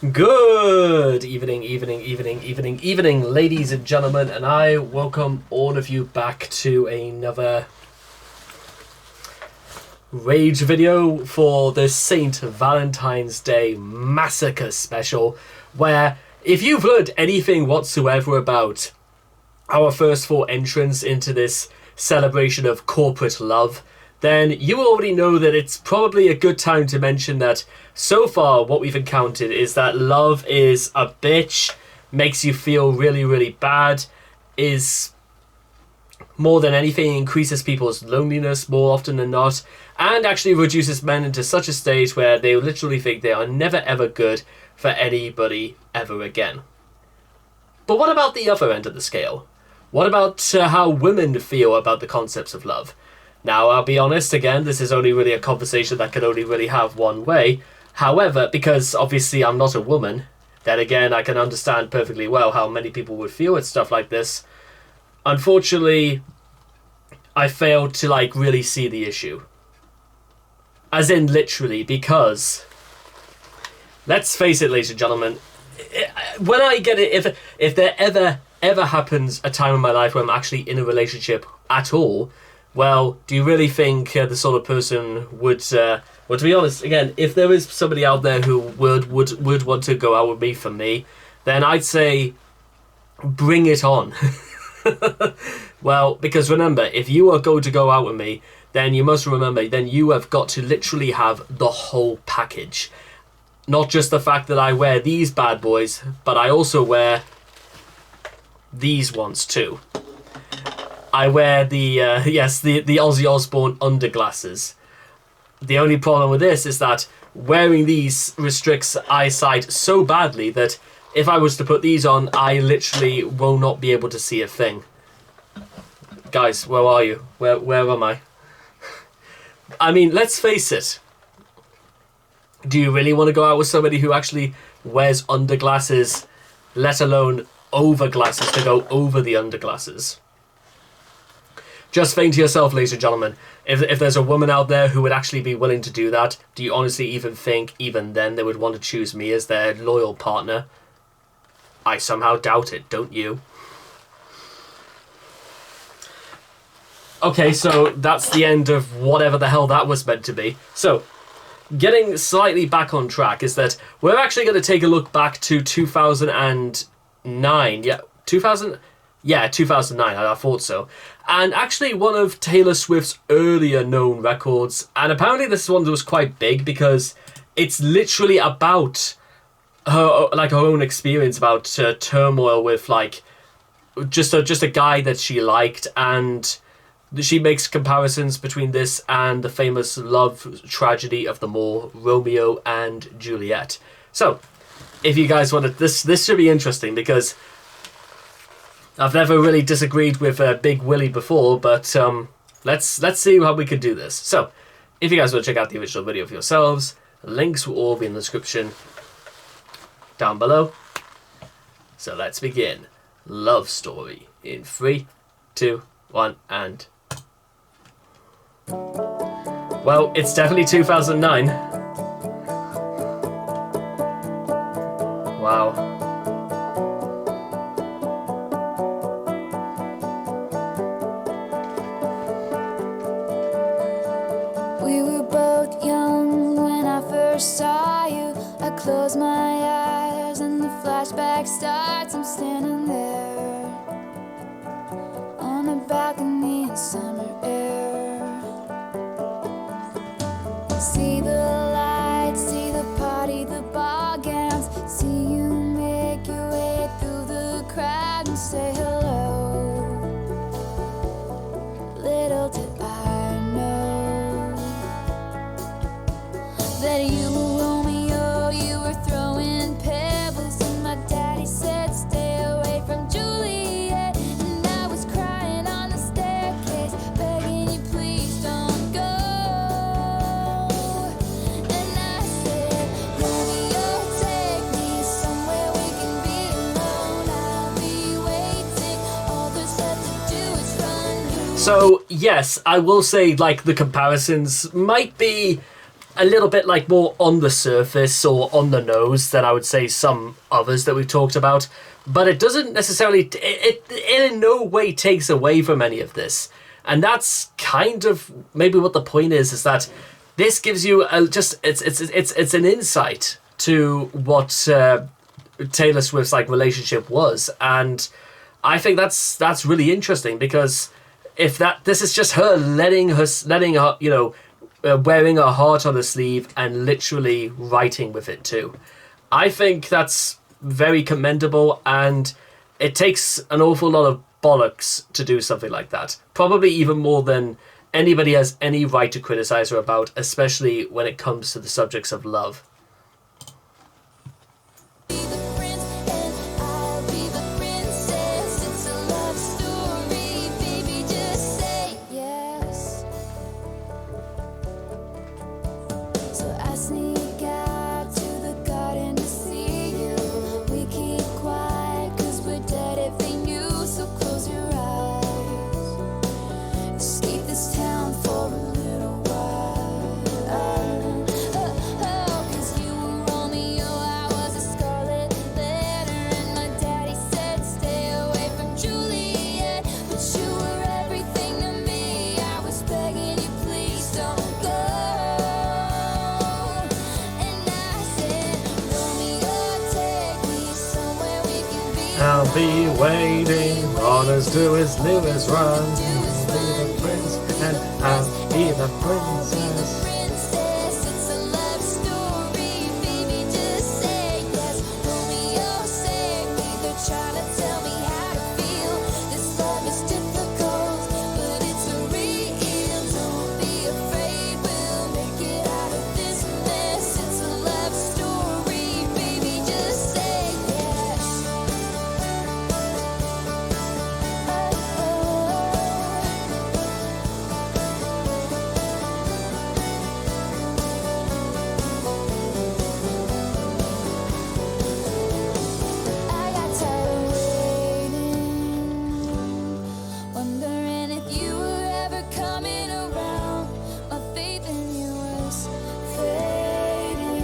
Good evening, ladies and gentlemen, and I welcome all of you back to another rage video for the St. Valentine's Day Massacre special, where if you've learned anything whatsoever about our first four entrants into this celebration of corporate love, then you already know that it's probably a good time to mention that so far what we've encountered is that love is a bitch, makes you feel really, really bad, is more than anything increases people's loneliness more often than not, and actually reduces men into such a state where they literally think they are never ever good for anybody ever again. But what about the other end of the scale? What about how women feel about the concepts of love? Now, I'll be honest, again, this is only really a conversation that can only really have one way. However, because obviously I'm not a woman, then again, I can understand perfectly well how many people would feel at stuff like this. Unfortunately, I failed to, really see the issue. As in, literally, because, let's face it, ladies and gentlemen, when I get it, if there ever happens a time in my life where I'm actually in a relationship at all, well, do you really think the sort of person would, well, to be honest, again, if there is somebody out there who would want to go out with me for me, then I'd say, bring it on. Well, because remember, if you are going to go out with me, then you must remember, then you have got to literally have the whole package. Not just the fact that I wear these bad boys, but I also wear these ones too. I wear the Ozzy Osbourne underglasses. The only problem with this is that wearing these restricts eyesight so badly that if I was to put these on, I literally will not be able to see a thing. Guys, where are you? Where am I? I mean, let's face it. Do you really want to go out with somebody who actually wears underglasses, let alone overglasses to go over the underglasses? Just think to yourself, ladies and gentlemen, if there's a woman out there who would actually be willing to do that, do you honestly even think, even then, they would want to choose me as their loyal partner? I somehow doubt it, don't you? Okay, so that's the end of whatever the hell that was meant to be. So, getting slightly back on track is that we're actually going to take a look back to 2009. Yeah, 2000... Yeah, 2009, I thought so. And actually one of Taylor Swift's earlier known records. And apparently this one was quite big because it's literally about her own experience about turmoil with just a guy that she liked, and she makes comparisons between this and the famous love tragedy of them all, Romeo and Juliet. So, if you guys want to, this should be interesting because I've never really disagreed with Big Willie before, but let's see how we could do this. So, if you guys want to check out the original video for yourselves, links will all be in the description down below. So let's begin. Love story in 3, 2, 1, and... Well, it's definitely 2009. Wow. We were both young when I first saw you. I close my eyes and the flashback starts. I'm standing there on a balcony in summer air. See the lights, see the party, the ball gowns. See you make your way through the crowd and say hello. Little did I know that you were Romeo, you were throwing pebbles, and my daddy said stay away from Juliet, and I was crying on the staircase, begging you please don't go, and I said, Romeo, take me somewhere we can be alone, I'll be waiting, all there's left to do is run. So, yes, I will say, the comparisons might be a little bit like more on the surface or on the nose than I would say some others that we've talked about. But it doesn't necessarily, it in no way takes away from any of this. And that's kind of maybe what the point is that this gives you it's an insight to what Taylor Swift's like relationship was. And I think that's really interesting, because if this is just her letting her wearing her heart on her sleeve and literally writing with it too. I think that's very commendable, and it takes an awful lot of bollocks to do something like that. Probably even more than anybody has any right to criticize her about, especially when it comes to the subjects of love. I'll be waiting, all as do is live as run. Be the prince and I'll be the princess. It's a love story, baby, just say yes. Romeo, save me, they're trying to tell me how to feel. This love is difficult, but it's real. Don't be afraid, we'll make it out of this mess. It's a love story, baby, just say yes. I got tired of waiting, wondering if you were ever coming around. My faith in you was fading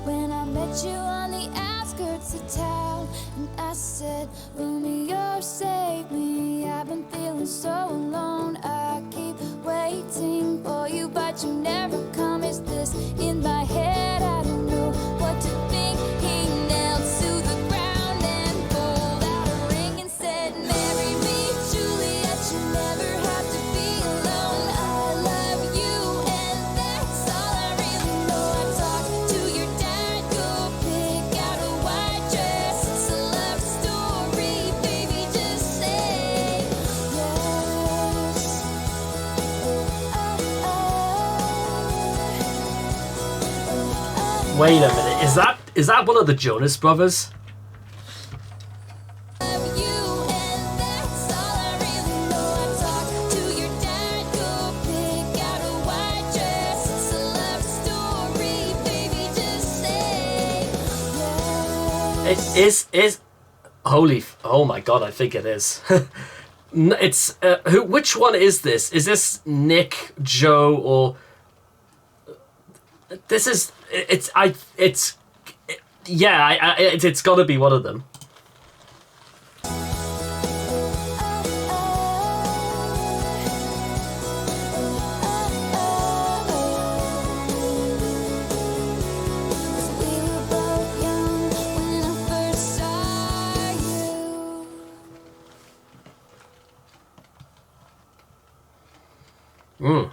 when I met you on the outskirts of town, and I said, Romeo, save me. I've been feeling so alone. I keep waiting for you, but you never come. Is this in my head? I don't know what to think. He knelt to the ground and pulled out a ring and said, marry me, Juliet. You never have to be alone. I love you, and that's all I really know. I talked to your dad, go pick out a white dress. It's a love story, baby, just say yes. Wait a minute, is that one of the Jonas Brothers? Love you, and that's all I really know. I talked to your dad, go pick out a white dress. It's a love story, baby, just say yes. It is oh my god, I think it is. It's which one is this? Is this Nick, Joe, or this is it's got to be one of them. We were both young when I first saw you.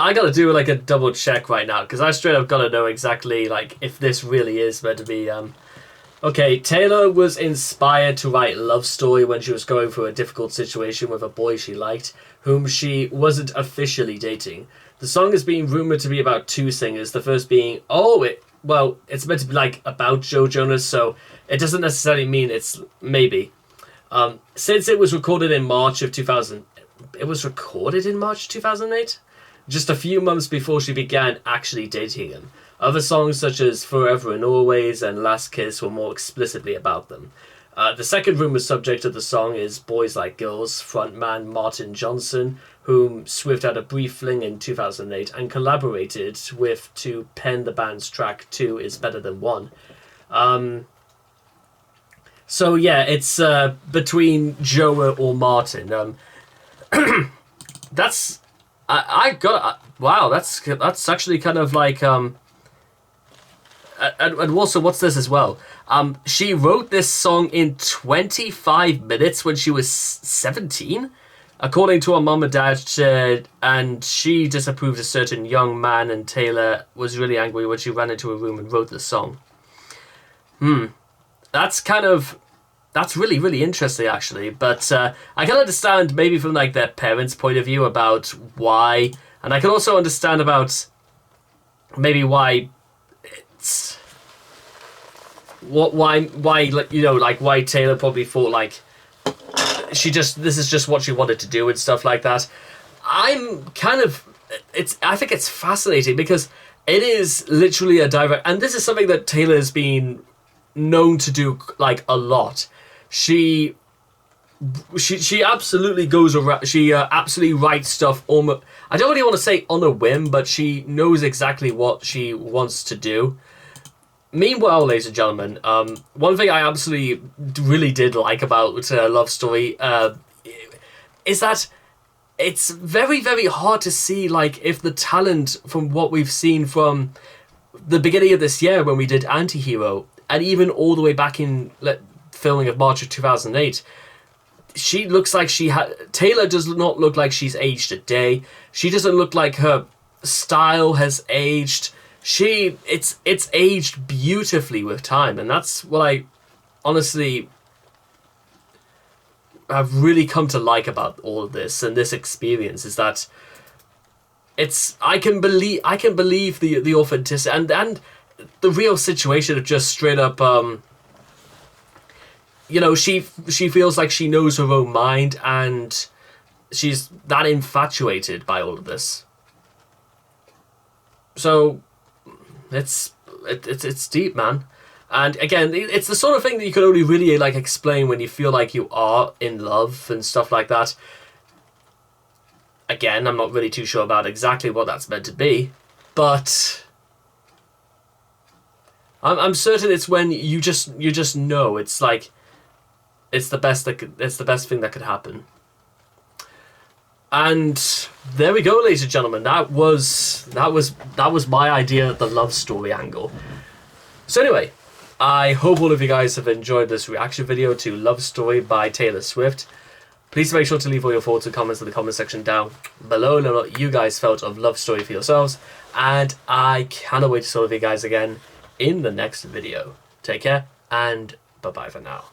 I gotta do like a double check right now, because I straight up gotta know exactly like if this really is meant to be okay. Taylor was inspired to write Love Story when she was going through a difficult situation with a boy she liked, whom she wasn't officially dating. The song is being rumored to be about two singers, the first being it's meant to be like about Joe Jonas, so it doesn't necessarily mean it's maybe. Since it was recorded in March of 2000, it was recorded in March 2008, just a few months before she began actually dating him. Other songs such as Forever and Always and Last Kiss were more explicitly about them. The second rumored subject of the song is Boys Like Girls frontman Martin Johnson, whom Swift had a brief fling in 2008 and collaborated with to pen the band's track 2 Is Better Than 1. So yeah, it's between Joe or Martin. That's I got wow. That's actually kind of like and also what's this as well? She wrote this song in 25 minutes when she was 17, according to her mom and dad, and she disapproved a certain young man, and Taylor was really angry when she ran into a room and wrote the song. That's really, really interesting, actually. But I can understand maybe from like their parents' point of view about why, and I can also understand about maybe why it's why like, you know, like why Taylor probably thought like this is just what she wanted to do and stuff like that. I think it's fascinating because it is literally a direct, and this is something that Taylor's been known to do like a lot. She absolutely goes around. She absolutely writes stuff almost. I don't really want to say on a whim, but she knows exactly what she wants to do. Meanwhile, ladies and gentlemen, one thing I absolutely really did like about Love Story is that it's very, very hard to see like if the talent from what we've seen from the beginning of this year when we did Antihero, and even all the way back in filming of March of 2008, she looks like Taylor does not look like she's aged a day. She doesn't look like her style has aged. It's aged beautifully with time, and that's what I honestly have really come to like about all of this and this experience is that I can believe the authenticity and the real situation of just straight up you know, she feels like she knows her own mind and she's that infatuated by all of this. So it's deep, man. And again, it's the sort of thing that you can only really like explain when you feel like you are in love and stuff like that. Again, I'm not really too sure about exactly what that's meant to be, but I'm certain it's when you just know. It's like it's the best thing that could happen. And there we go, ladies and gentlemen. That was my idea of the Love Story angle. So anyway, I hope all of you guys have enjoyed this reaction video to Love Story by Taylor Swift. Please make sure to leave all your thoughts and comments in the comment section down below. Let me know what you guys felt of Love Story for yourselves. And I cannot wait to see all of you guys again in the next video. Take care and bye-bye for now.